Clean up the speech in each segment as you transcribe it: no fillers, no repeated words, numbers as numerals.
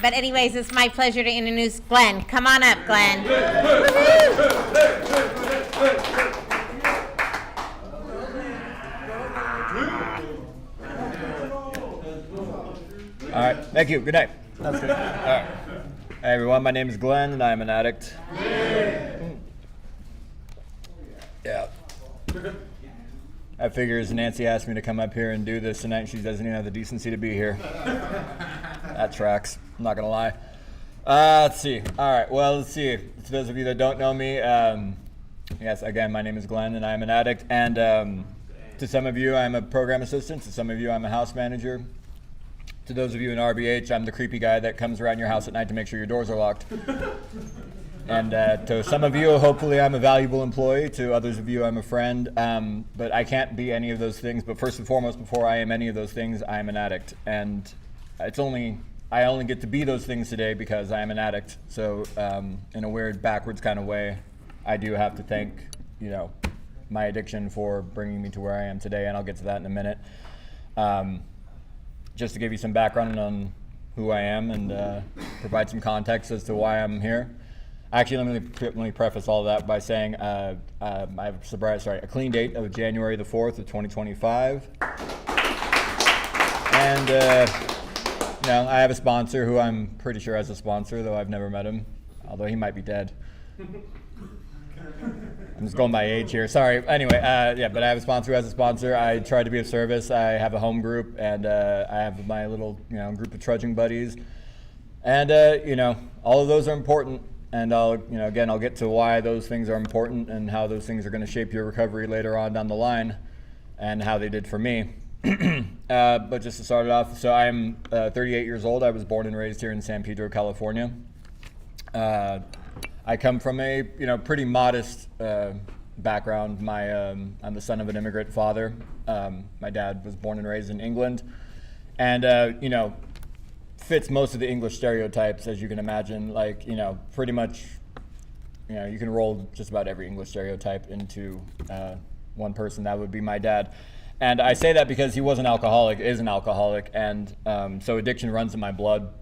But anyways, it's my pleasure to introduce Glen. Come on up, Glen. All right, thank you. Good night. That's good. All right. Hey everyone, my name is Glen and I'm an addict. Yeah. I figures Nancy asked me to come up here and do this tonight. She doesn't even have the decency to be here. That tracks. I'm not gonna lie. Let's see. All right. Well, let's see. For those of you that don't know me, yes, again, my name is Glen and I'm an addict. And to some of you, I'm a program assistant. To some of you, I'm a house manager. To those of you in RBH, I'm the creepy guy that comes around your house at night to make sure your doors are locked. And to some of you, hopefully I'm a valuable employee. To others of you, I'm a friend. But I can't be any of those things. But first and foremost, before I am any of those things, I am an addict. And I only get to be those things today because I am an addict. So in a weird backwards kind of way, I do have to thank, my addiction for bringing me to where I am today. And I'll get to that in a minute. Just to give you some background on who I am and provide some context as to why I'm here. Actually, let me preface all of that by saying I have a clean date of January the 4th of 2025. And I have a sponsor who I'm pretty sure has a sponsor, though I've never met him, although he might be dead. I'm just going by age here. Sorry. Anyway, but I have a sponsor who has a sponsor. I try to be of service. I have a home group, and I have my little, group of trudging buddies. And, all of those are important. And I'll get to why those things are important and how those things are going to shape your recovery later on down the line and how they did for me. But just to start it off, so I'm 38 years old. I was born and raised here in San Pedro, California. I come from a pretty modest background. I'm the son of an immigrant father. My dad was born and raised in England, and fits most of the English stereotypes, as you can imagine. Like pretty much, you can roll just about every English stereotype into one person. That would be my dad. And I say that because he was an alcoholic, is an alcoholic, and so addiction runs in my blood.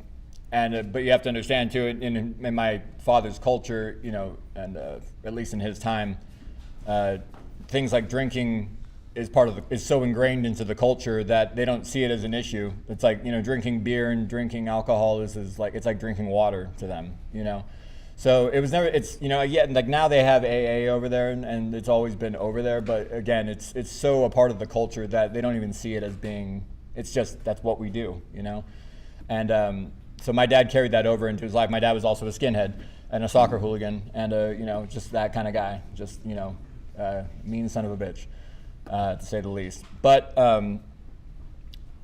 And but you have to understand too, in my father's culture, and at least in his time, things like drinking is so ingrained into the culture that they don't see it as an issue. It's like drinking beer and drinking alcohol is like it's like drinking water to them. So it was never. It's like now they have AA over there, and it's always been over there. But again, it's so a part of the culture that they don't even see it as being. It's just that's what we do, and. So my dad carried that over into his life. My dad was also a skinhead and a soccer hooligan and just that kind of guy, just mean son of a bitch, to say the least. But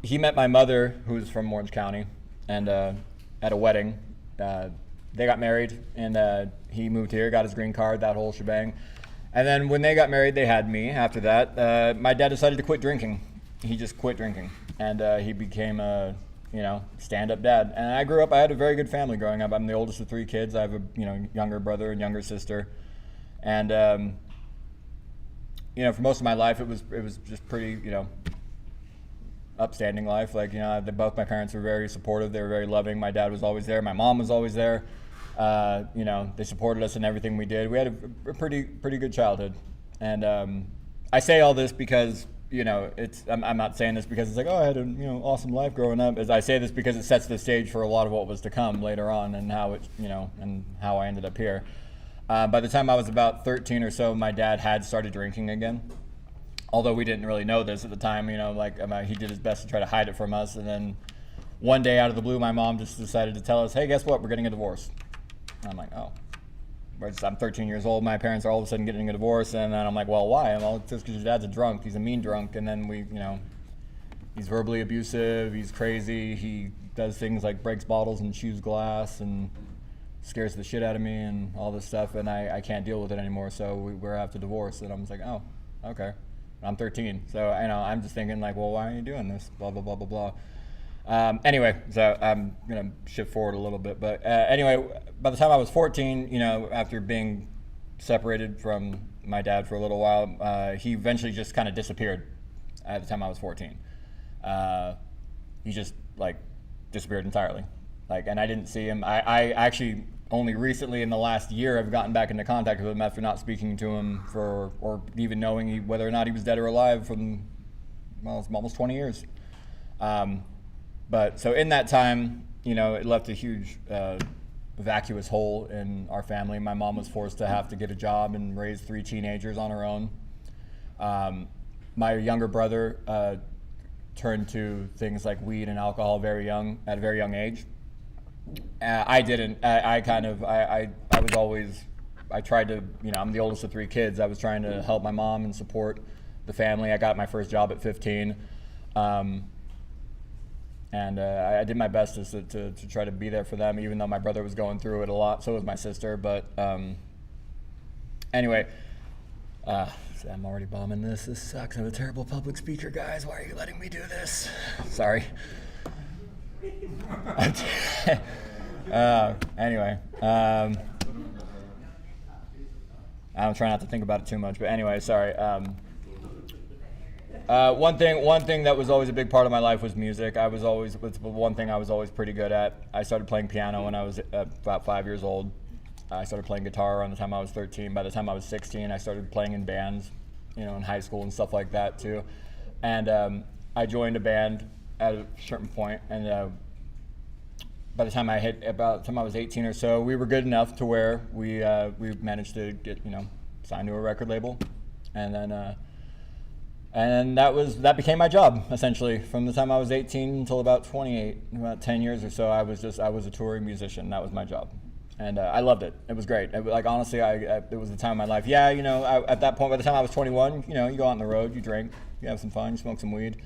he met my mother, who's from Orange County, and at a wedding. They got married, and he moved here, got his green card, that whole shebang. And then when they got married, they had me. After that, my dad decided to quit drinking. He just quit drinking, and he became a stand-up dad. And I had a very good family growing up. I'm the oldest of 3 kids. I have a, younger brother and younger sister. And, for most of my life, it was just pretty, upstanding life. Like, both my parents were very supportive. They were very loving. My dad was always there. My mom was always there. They supported us in everything we did. We had a pretty good childhood. And I say all this because I'm not saying this because it's like, I had an awesome life growing up. As I say this because it sets the stage for a lot of what was to come later on and how it, and how I ended up here. By the time I was about 13 or so, my dad had started drinking again. Although we didn't really know this at the time, he did his best to try to hide it from us. And then one day out of the blue, my mom just decided to tell us, hey, guess what? We're getting a divorce. And I'm like, oh. I'm 13 years old. My parents are all of a sudden getting a divorce, and then I'm like, well, why? It's just because your dad's a drunk. He's a mean drunk, and then he's verbally abusive. He's crazy. He does things like breaks bottles and chews glass and scares the shit out of me and all this stuff, and I can't deal with it anymore. So we're after divorce, and I'm just like, oh, okay. I'm 13, so I'm just thinking like, well, why are you doing this? Blah blah blah blah blah. Anyway, so I'm going to shift forward a little bit. But anyway, by the time I was 14, after being separated from my dad for a little while, he eventually just kind of disappeared at the time I was 14. He just, disappeared entirely. Like, and I didn't see him. I actually only recently in the last year have gotten back into contact with him after not speaking to him for, or even knowing whether or not he was dead or alive from, well, it's almost 20 years. But so in that time, you know, it left a huge vacuous hole in our family. My mom was forced to have to get a job and raise 3 teenagers on her own. My younger brother turned to things like weed and alcohol at a very young age. I didn't. I was always, I tried to, you know, I'm the oldest of 3 kids. I was trying to help my mom and support the family. I got my first job at 15. And I did my best to try to be there for them, even though my brother was going through it a lot. So was my sister. But anyway, I'm already bombing this. This sucks. I'm a terrible public speaker, guys. Why are you letting me do this? Sorry. Anyway, I'm trying not to think about it too much. But anyway, sorry. One thing that was always a big part of my life was music. One thing I was always pretty good at. I started playing piano when I was about 5 years old. I started playing guitar around the time I was 13. By the time I was 16, I started playing in bands, you know, in high school and stuff like that too. And I joined a band at a certain point, and by the time I was 18 or so, we were good enough to where we managed to get, you know, signed to a record label, and then that became my job essentially. From the time I was 18 until about 28, about 10 years or so, I was a touring musician. That was my job, and I loved it. It was great. Like honestly, it was the time of my life. Yeah, you know, at that point, by the time I was 21, you know, you go out on the road, you drink, you have some fun, you smoke some weed.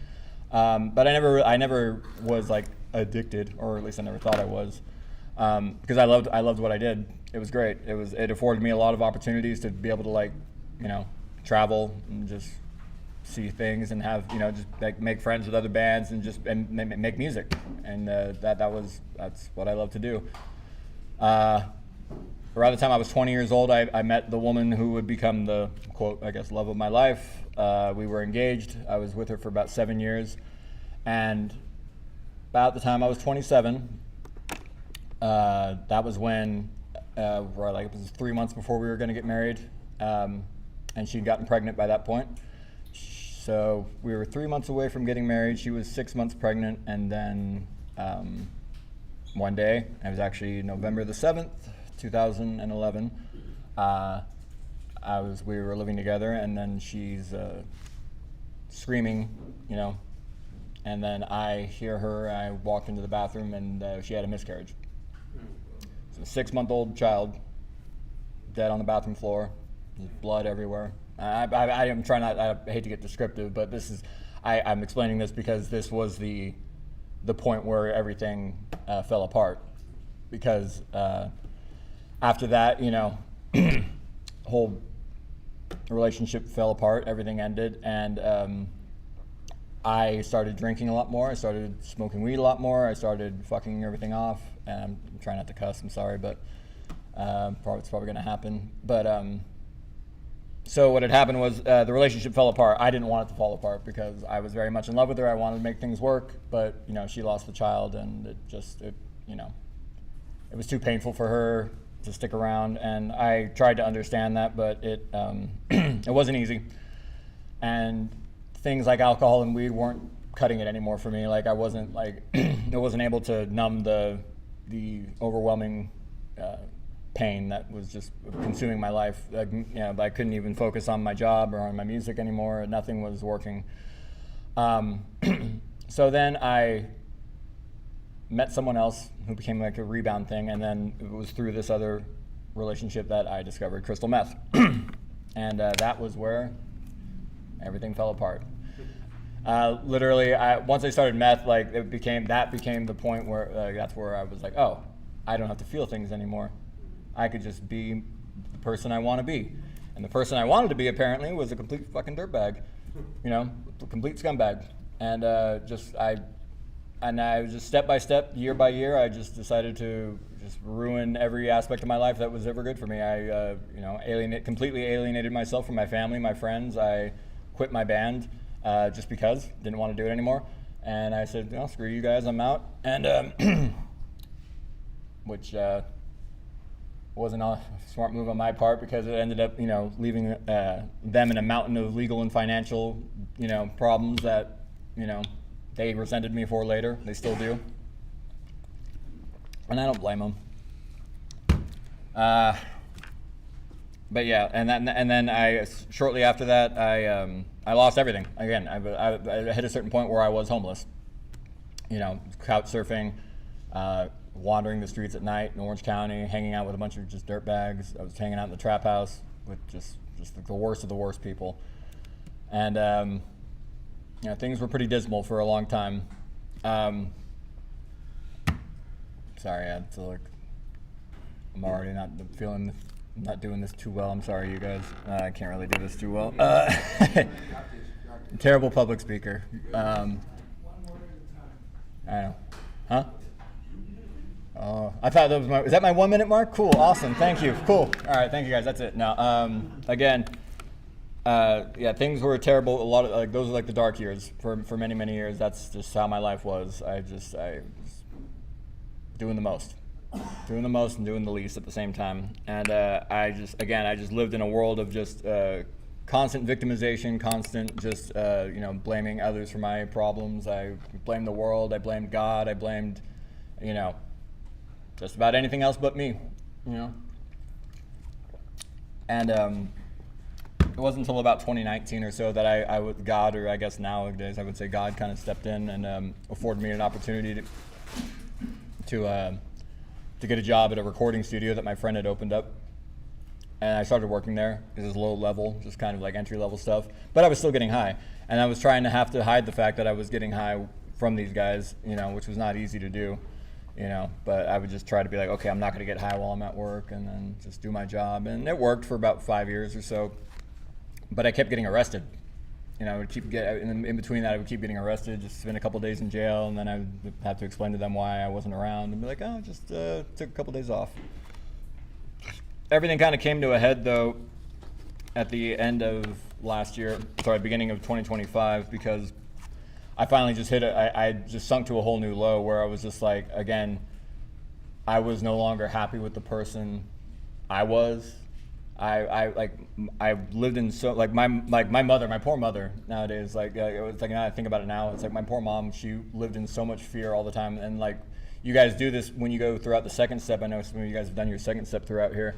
But I never was like addicted, or at least I never thought I was, because I loved what I did. It was great. It afforded me a lot of opportunities to be able to, like, you know, travel and just see things and have, you know, just like make friends with other bands and just make music. And that's what I love to do. Around the time I was 20 years old, I met the woman who would become the, quote, I guess, love of my life. We were engaged. I was with her for about 7 years. And about the time I was 27, that was when, it was 3 months before we were going to get married. And she'd gotten pregnant by that point. So we were 3 months away from getting married. She was 6 months pregnant. And then one day, it was actually November the 7th, 2011, we were living together, and then she's screaming, you know, and then I hear her. I walked into the bathroom, and she had a miscarriage. So a 6-month-old child, dead on the bathroom floor, there's blood everywhere. I'm trying not. I hate to get descriptive, but this is. I'm explaining this because this was the point where everything fell apart, because after that, you know, whole relationship fell apart. Everything ended, and I started drinking a lot more. I started smoking weed a lot more. I started fucking everything off. And I'm trying not to cuss. I'm sorry, but it's probably going to happen. But so what had happened was the relationship fell apart. I didn't want it to fall apart because I was very much in love with her. I wanted to make things work, but you know, she lost the child, and it was too painful for her to stick around. And I tried to understand that, but it it wasn't easy. And things like alcohol and weed weren't cutting it anymore for me. Like I wasn't able to numb the overwhelming pain that was just consuming my life. Like, you know, I couldn't even focus on my job or on my music anymore. Nothing was working. So then I met someone else who became like a rebound thing, and then it was through this other relationship that I discovered crystal meth. And that was where everything fell apart. Literally, once I started meth, like that became the point where that's where I was like, oh, I don't have to feel things anymore. I could just be the person I want to be. And the person I wanted to be, apparently, was a complete fucking dirtbag, you know, a complete scumbag. And I was just step by step, year by year, I just decided to just ruin every aspect of my life that was ever good for me. I completely alienated myself from my family, my friends. I quit my band just because, didn't want to do it anymore. And I said, screw you guys, I'm out. And which wasn't a smart move on my part because it ended up, leaving them in a mountain of legal and financial, problems that, they resented me for later. They still do. And I don't blame them. But yeah, and then I shortly after that I lost everything again. I hit a certain point where I was homeless. Couch surfing, wandering the streets at night in Orange County, hanging out with a bunch of just dirt bags. I was hanging out in the trap house with just the worst of the worst people, and things were pretty dismal for a long time. Sorry, I feel like I'm already not doing this too well. I'm sorry, you guys. I can't really do this too well. Terrible public speaker. I know. Huh? Oh, I thought that was is that my 1 minute mark? Cool, awesome, thank you, cool. All right, thank you guys, that's it. Now, again, things were terrible. A lot of, those were the dark years for many, many years. That's just how my life was. I was doing the most and doing the least at the same time. And I just lived in a world of just constant victimization, constant just, blaming others for my problems. I blamed the world, I blamed God, I blamed, just about anything else but me, And it wasn't until about 2019 or so that God, or I guess nowadays I would say God, kind of stepped in and afforded me an opportunity to get a job at a recording studio that my friend had opened up. And I started working there. It was low level, just kind of like entry level stuff. But I was still getting high. And I was trying to have to hide the fact that I was getting high from these guys, which was not easy to do, But I would just try to be like, okay, I'm not going to get high while I'm at work, and then just do my job. And it worked for about 5 years or so. But I kept getting arrested. I would in between that, I would keep getting arrested, just spend a couple days in jail, and then I would have to explain to them why I wasn't around and be like, oh, just took a couple days off. Everything kind of came to a head, though, at the end of beginning of 2025, because I finally just I just sunk to a whole new low where I was just like, again, I was no longer happy with the person I was. I lived in my mother, my poor mother nowadays, it was now I think about it now, it's like my poor mom, she lived in so much fear all the time. And you guys do this when you go throughout the second step. I know some of you guys have done your second step throughout here,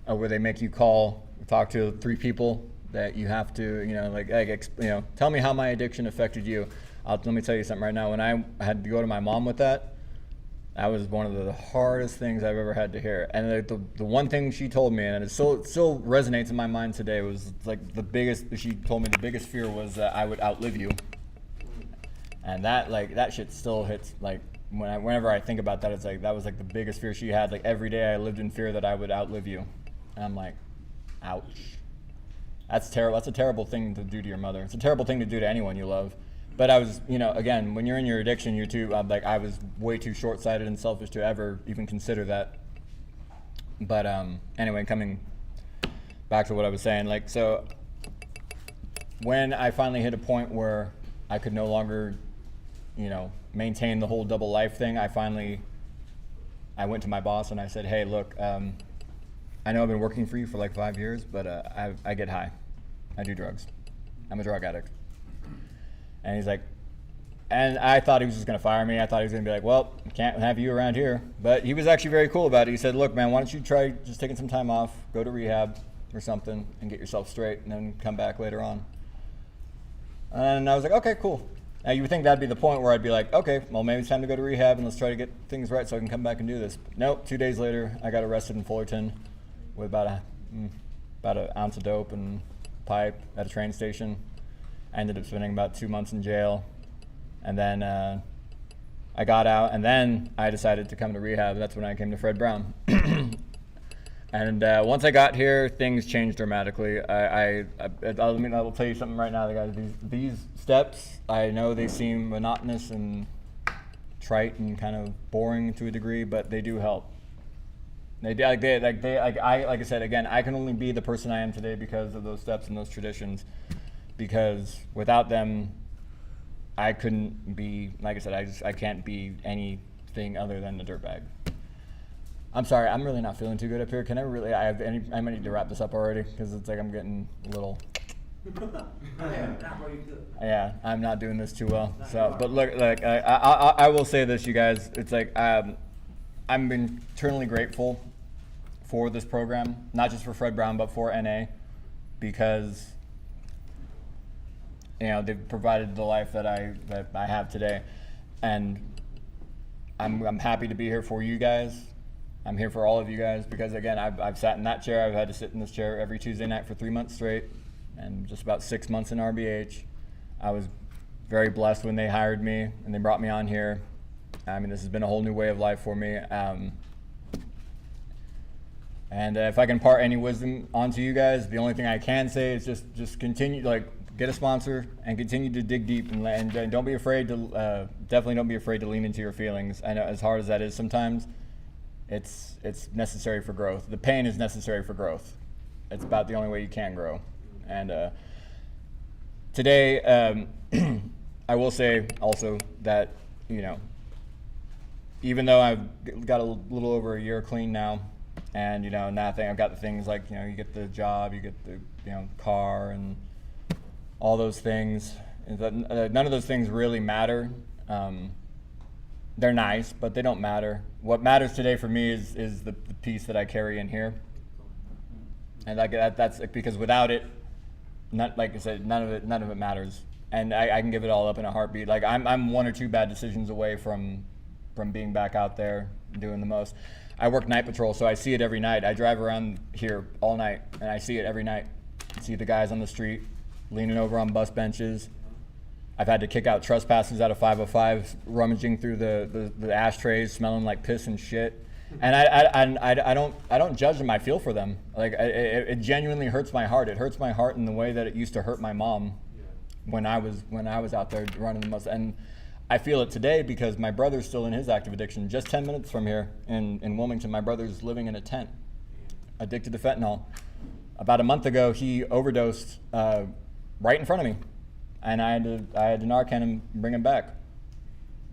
where they make you talk to 3 people that you have to, tell me how my addiction affected you. Let me tell you something right now. When I had to go to my mom with that was one of the hardest things I've ever had to hear. And the one thing she told me, and it still resonates in my mind today, was she told me the biggest fear was that I would outlive you. And that shit still hits, whenever I think about that, it's that was the biggest fear she had. Every day I lived in fear that I would outlive you. And I'm like, ouch. That's terrible. That's a terrible thing to do to your mother. It's a terrible thing to do to anyone you love. But I was, again, when you're in your addiction, you're too, I was way too short-sighted and selfish to ever even consider that. But anyway, coming back to what I was saying, so when I finally hit a point where I could no longer, maintain the whole double life thing, I went to my boss and I said, hey, look, I know I've been working for you for 5 years, but I get high. I do drugs. I'm a drug addict. And he's like, and I thought he was just going to fire me. I thought he was going to be like, well, can't have you around here. But he was actually very cool about it. He said, look, man, why don't you try just taking some time off, go to rehab or something and get yourself straight and then come back later on. And I was like, okay, cool. Now you would think that'd be the point where I'd be like, okay, well, maybe it's time to go to rehab and let's try to get things right so I can come back and do this. But nope, 2 days later, I got arrested in Fullerton with about an ounce of dope and pipe at a train station. I ended up spending about 2 months in jail, and then I got out, and then I decided to come to rehab. That's when I came to Fred Brown. And once I got here, things changed dramatically. I'll tell you something right now, guys. These steps, I know they seem monotonous and trite and kind of boring to a degree, but they do help. Like I said, again, I can only be the person I am today because of those steps and those traditions. Because without them, I couldn't be, like I said, I can't be anything other than a dirtbag. I'm sorry, I'm really not feeling too good up here. Can I really? I might need to wrap this up already because it's like I'm getting a little. Yeah, I'm not doing this too well. So, but look, like I will say this, you guys. It's like I'm eternally grateful for this program, not just for Fred Brown, but for NA, because they've provided the life that I have today, and I'm happy to be here for you guys. I'm here for all of you guys because again, I've sat in that chair. I've had to sit in this chair every Tuesday night for 3 months straight, and just about 6 months in RBH. I was very blessed when they hired me and they brought me on here. I mean, this has been a whole new way of life for me. And if I can impart any wisdom onto you guys, the only thing I can say is just continue, get a sponsor and continue to dig deep and don't be afraid to, definitely don't be afraid to lean into your feelings. I know as hard as that is sometimes, it's necessary for growth. The pain is necessary for growth. It's about the only way you can grow. And today, I will say also that, even though I've got a little over a year clean now, and nothing, I've got the things like you get the job, you get the car, and all those things. None of those things really matter. They're nice, but they don't matter. What matters today for me is the peace that I carry in here, and that's because without it, not like I said, none of it matters, and I can give it all up in a heartbeat. Like I'm 1 or 2 bad decisions away from being back out there doing the most. I work night patrol, so I see it every night. I drive around here all night, and I see it every night. I see the guys on the street leaning over on bus benches. I've had to kick out trespassers out of 505, rummaging through the ashtrays, smelling like piss and shit. And I don't judge them. I feel for them. Like it genuinely hurts my heart. It hurts my heart in the way that it used to hurt my mom when I was out there running the most. And I feel it today because my brother's still in his active addiction. Just 10 minutes from here in Wilmington, my brother's living in a tent, addicted to fentanyl. About a month ago, he overdosed right in front of me, and I had to Narcan him and bring him back.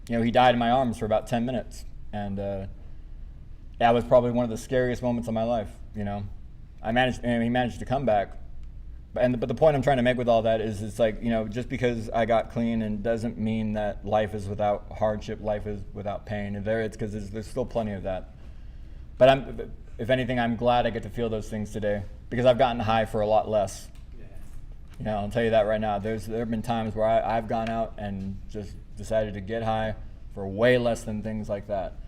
He died in my arms for about 10 minutes, and that was probably one of the scariest moments of my life. He managed to come back. But the point I'm trying to make with all that is it's like, just because I got clean and doesn't mean that life is without hardship, life is without pain. And it's because there's still plenty of that. But if anything, I'm glad I get to feel those things today because I've gotten high for a lot less. I'll tell you that right now. There have been times where I've gone out and just decided to get high for way less than things like that.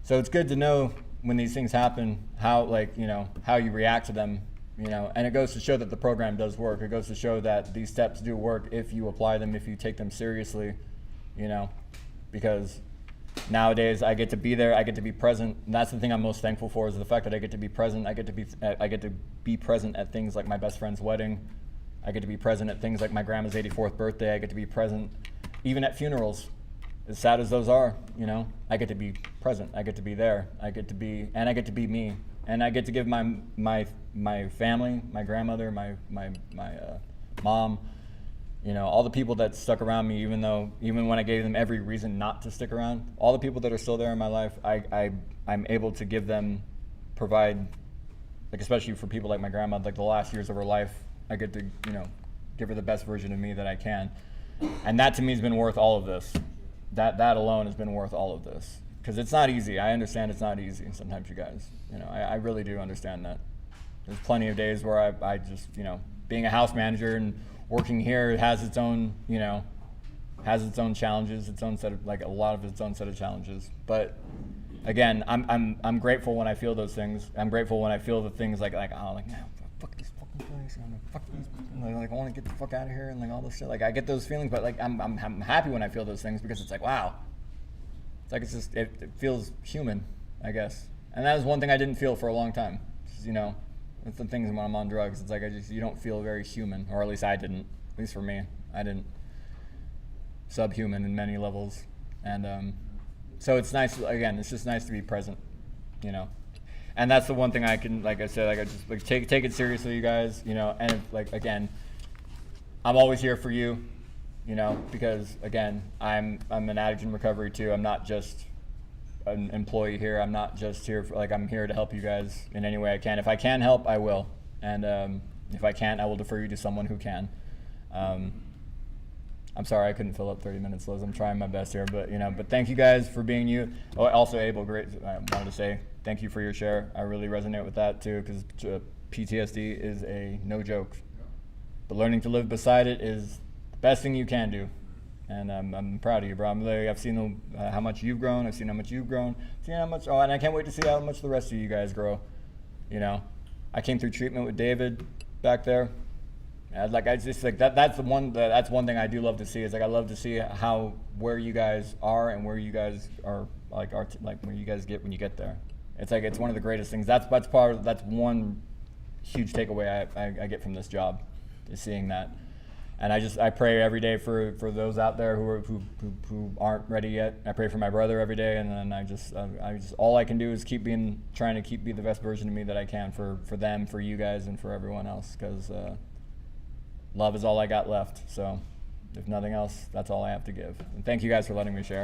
So it's good to know when these things happen, how you react to them. And it goes to show that the program does work. It goes to show that these steps do work if you apply them, if you take them seriously, because nowadays I get to be there, I get to be present. And that's the thing I'm most thankful for is the fact that I get to be present. I get to be present at things like my best friend's wedding. I get to be present at things like my grandma's 84th birthday. I get to be present even at funerals, as sad as those are, I get to be present. I get to be there. I get to be me. And I get to give my family, my grandmother, my mom, all the people that stuck around me, even when I gave them every reason not to stick around, all the people that are still there in my life, I'm able to provide, especially for people like my grandma, the last years of her life, I get to, give her the best version of me that I can. And that to me has been worth all of this. That alone has been worth all of this. Because it's not easy. I understand it's not easy sometimes, you guys. I really do understand that. There's plenty of days where I just, being a house manager and working here has its own, has its own challenges, its own set of, a lot of its own set of challenges. But again, I'm grateful when I feel those things. I'm grateful when I feel the things fuck this fucking place, fuck these people, I want to get the fuck out of here and all this shit. I get those feelings, but I'm happy when I feel those things because it's wow. It feels human, I guess. And that was one thing I didn't feel for a long time. It's the things when I'm on drugs. It's you don't feel very human, or at least I didn't. At least for me, I didn't. Subhuman in many levels, and so it's nice. Again, it's just nice to be present, And that's the one thing I can, I said, I just take it seriously, you guys, And again, I'm always here for you. Because again, I'm an addict in recovery too. I'm not just an employee here. I'm not just here for, like, I'm here to help you guys in any way I can. If I can help, I will. And if I can't, I will defer you to someone who can. I'm sorry I couldn't fill up 30 minutes, Liz. I'm trying my best here, but but thank you guys for being you. Oh, also Abel, great. I wanted to say thank you for your share. I really resonate with that too, because PTSD is a no joke. But learning to live beside it is the best thing you can do. And I'm proud of you, bro. I've seen how much you've grown. I've seen how much you've grown. Seen how much. Oh, and I can't wait to see how much the rest of you guys grow. I came through treatment with David back there. That's one thing I do love to see, is like I love to see where you guys are and where you guys are where you guys get when you get there. It's one of the greatest things. That's one huge takeaway I get from this job, is seeing that. And I pray every day for those out there who aren't ready yet. I pray for my brother every day, and then I just all I can do is trying to be the best version of me that I can for them, for you guys, and for everyone else, because love is all I got left. So if nothing else, that's all I have to give. And thank you guys for letting me share.